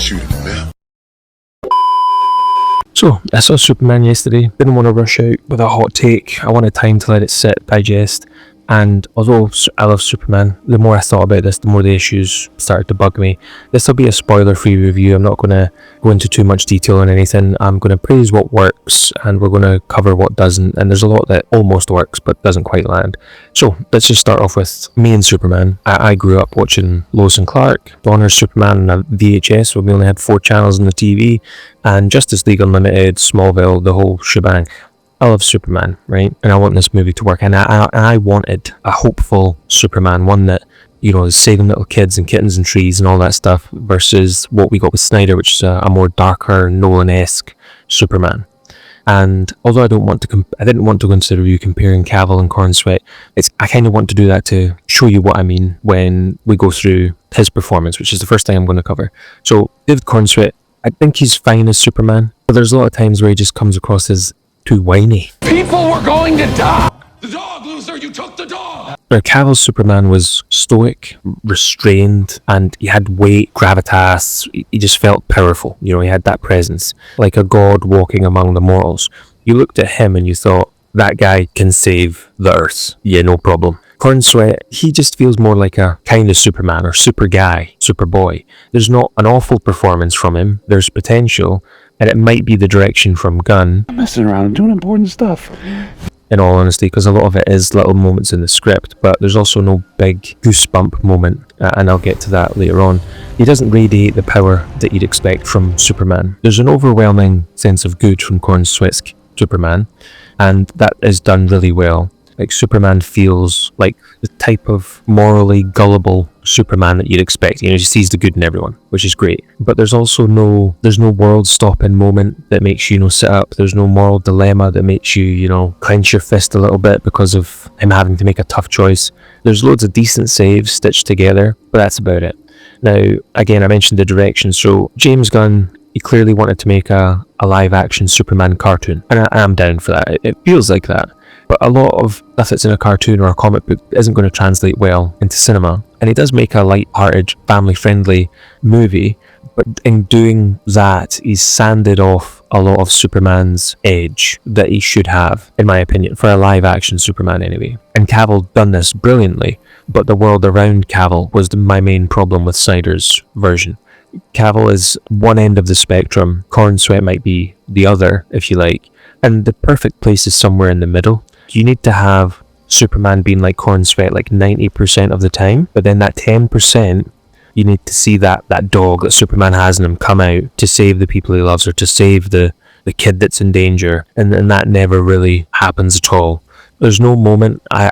shoot in the mouth. So, I saw Superman yesterday, didn't want to rush out with a hot take, I wanted time to let it sit, digest, and although I love Superman, the more I thought about this, the more the issues started to bug me. This will be a spoiler-free review, I'm not going to go into too much detail on anything, I'm going to praise what works, and we're going to cover what doesn't, and there's a lot that almost works, but doesn't quite land. So, let's just start off with me and Superman. I grew up watching Lois and Clark, Donner's Superman on a VHS, when we only had 4 channels on the TV, and Justice League Unlimited, Smallville, the whole shebang. I love Superman, right? And I want this movie to work. And I wanted a hopeful Superman, one that, you know, is saving little kids and kittens and trees and all that stuff, versus what we got with Snyder, which is a more darker, Nolan-esque Superman. And although I didn't want to consider you comparing Cavill and Corenswet, I kind of want to do that to show you what I mean when we go through his performance, which is the first thing I'm going to cover. So, David Corenswet, I think he's fine as Superman, but there's a lot of times where he just comes across as too whiny. People were going to die! The dog, loser, you took the dog! Where Cavill's Superman was stoic, restrained, and he had weight, gravitas, he just felt powerful. You know, he had that presence, like a god walking among the mortals. You looked at him and you thought, that guy can save the earth. Yeah, no problem. Corenswet, he just feels more like a kind of Superman, or super guy, super boy. There's not an awful performance from him, there's potential, and it might be the direction from Gunn. I'm messing around and doing important stuff. In all honesty, because a lot of it is little moments in the script, but there's also no big goosebump moment, and I'll get to that later on. He doesn't radiate the power that you'd expect from Superman. There's an overwhelming sense of good from Corenswet's Superman, and that is done really well. Like, Superman feels like the type of morally gullible Superman that you'd expect. You know, he sees the good in everyone, which is great. But there's also no world-stopping moment that makes you, sit up. There's no moral dilemma that makes you, clench your fist a little bit because of him having to make a tough choice. There's loads of decent saves stitched together, but that's about it. Now, again, I mentioned the direction. So, James Gunn, he clearly wanted to make a live-action Superman cartoon, and I'm down for that. It feels like that. But a lot of stuff that's in a cartoon or a comic book isn't going to translate well into cinema. And he does make a light-hearted, family-friendly movie, but in doing that, he's sanded off a lot of Superman's edge that he should have, in my opinion, for a live-action Superman anyway. And Cavill done this brilliantly, but the world around Cavill was my main problem with Snyder's version. Cavill is one end of the spectrum, Corenswet might be the other, if you like, and the perfect place is somewhere in the middle. You need to have Superman being like Corenswet like 90% of the time, but then that 10%, you need to see that dog that Superman has in him come out to save the people he loves, or to save the kid that's in danger, and that never really happens at all. There's no moment, I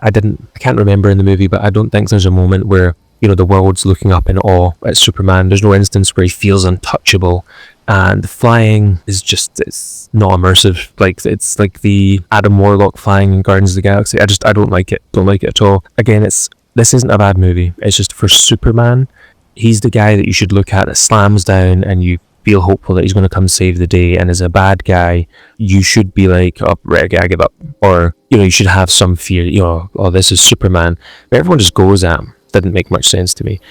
can't remember in the movie, but I don't think there's a moment where, the world's looking up in awe at Superman. There's no instance where he feels untouchable. And the flying is it's not immersive. Like, it's like the Adam Warlock flying in Guardians of the Galaxy. I don't like it. Don't like it at all. Again, this isn't a bad movie. It's just for Superman, he's the guy that you should look at that slams down and you feel hopeful that he's going to come save the day. And as a bad guy, you should be like, oh, right, I give up. Or, you should have some fear, oh, this is Superman. But everyone just goes at him. Didn't make much sense to me.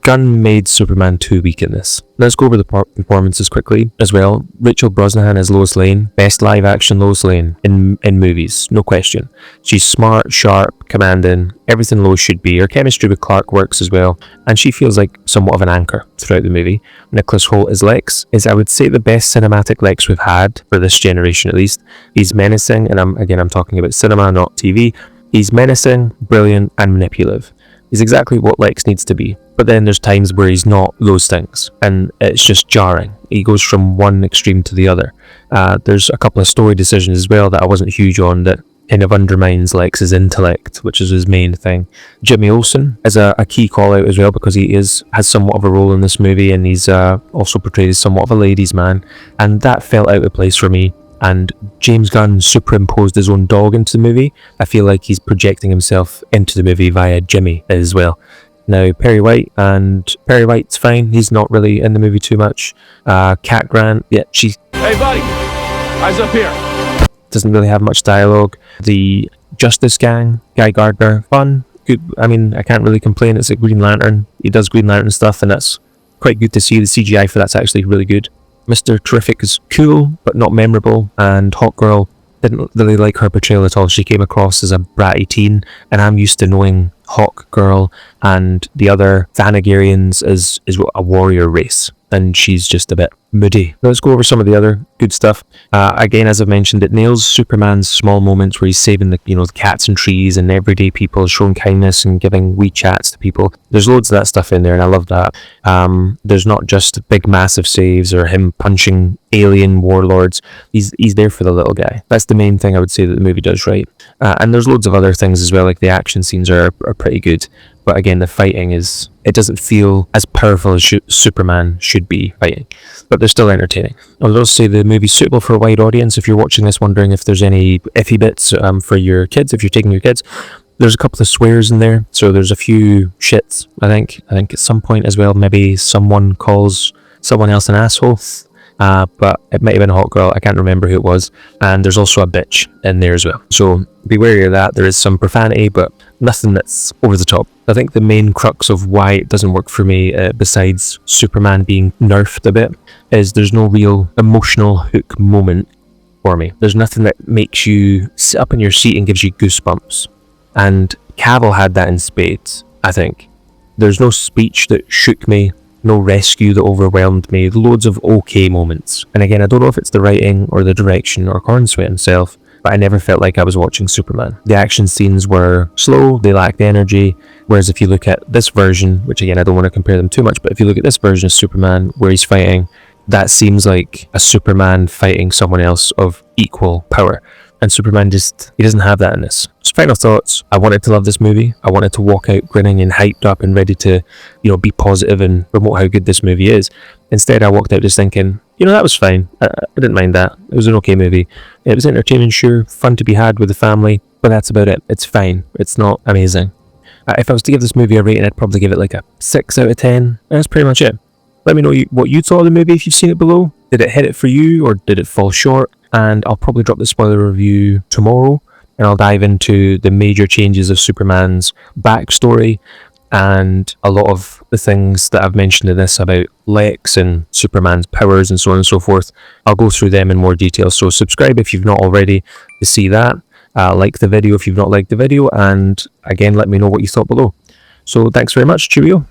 Gunn made Superman too weak in this. Let's go over the performances quickly as well. Rachel Brosnahan as Lois Lane. Best live action Lois Lane in movies, no question. She's smart, sharp, commanding, everything Lois should be. Her chemistry with Clark works as well, and she feels like somewhat of an anchor throughout the movie. Nicholas Hoult as Lex is, I would say, the best cinematic Lex we've had for this generation at least. He's menacing, and I'm talking about cinema, not TV. He's menacing, brilliant, and manipulative. He's exactly what Lex needs to be, but then there's times where he's not those things, and it's just jarring. He goes from one extreme to the other. There's a couple of story decisions as well that I wasn't huge on that kind of undermines Lex's intellect, which is his main thing. Jimmy Olsen is a key call out as well, because he has somewhat of a role in this movie, and he's also portrayed as somewhat of a ladies' man, and that felt out of place for me. And James Gunn superimposed his own dog into the movie. I feel like he's projecting himself into the movie via Jimmy as well. Now, Perry White's fine. He's not really in the movie too much. Cat Grant, yeah, she's... Hey, buddy! Eyes up here! Doesn't really have much dialogue. The Justice Gang, Guy Gardner, fun. Good. I mean, I can't really complain. It's a Green Lantern. He does Green Lantern stuff, and that's quite good to see. The CGI for that's actually really good. Mr. Terrific is cool, but not memorable, and Hawkgirl, didn't really like her portrayal at all. She came across as a bratty teen, and I'm used to knowing Hawkgirl and the other Thanagarians as a warrior race, and she's just a bit moody. Let's go over some of the other good stuff. Again, as I've mentioned, it nails Superman's small moments where he's saving the cats and trees and everyday people, showing kindness and giving wee chats to people. There's loads of that stuff in there, and I love that. There's not just big massive saves or him punching alien warlords. He's there for the little guy. That's the main thing I would say that the movie does right. And there's loads of other things as well, like the action scenes are pretty good. But again, the fighting it doesn't feel as powerful as Superman should be fighting. But they're still entertaining. I'll also say the movie's suitable for a wide audience. If you're watching this wondering if there's any iffy bits for your kids, if you're taking your kids, there's a couple of swears in there. So there's a few shits, I think at some point as well, maybe someone calls someone else an asshole. But it might have been a hot girl, I can't remember who it was. And there's also a bitch in there as well. So be wary of that. There is some profanity, but nothing that's over the top. I think the main crux of why it doesn't work for me, besides Superman being nerfed a bit, is there's no real emotional hook moment for me. There's nothing that makes you sit up in your seat and gives you goosebumps. And Cavill had that in spades, I think. There's no speech that shook me, no rescue that overwhelmed me, loads of okay moments. And again, I don't know if it's the writing or the direction or Corenswet himself, but I never felt like I was watching Superman. The action scenes were slow, they lacked energy, whereas if you look at this version, which again, I don't want to compare them too much, but if you look at this version of Superman where he's fighting, that seems like a Superman fighting someone else of equal power. And Superman he doesn't have that in this. So final thoughts, I wanted to love this movie. I wanted to walk out grinning and hyped up and ready to, be positive and promote how good this movie is. Instead, I walked out just thinking, that was fine. I didn't mind that. It was an okay movie. It was entertaining, sure, fun to be had with the family, but that's about it. It's fine. It's not amazing. If I was to give this movie a rating, I'd probably give it like a 6 out of 10. That's pretty much it. Let me know what you thought of the movie if you've seen it below. Did it hit it for you or did it fall short? And I'll probably drop the spoiler review tomorrow, and I'll dive into the major changes of Superman's backstory and a lot of the things that I've mentioned in this about Lex and Superman's powers and so on and so forth. I'll go through them in more detail, so subscribe if you've not already to see that. Like the video if you've not liked the video, and again, let me know what you thought below. So thanks very much, cheerio.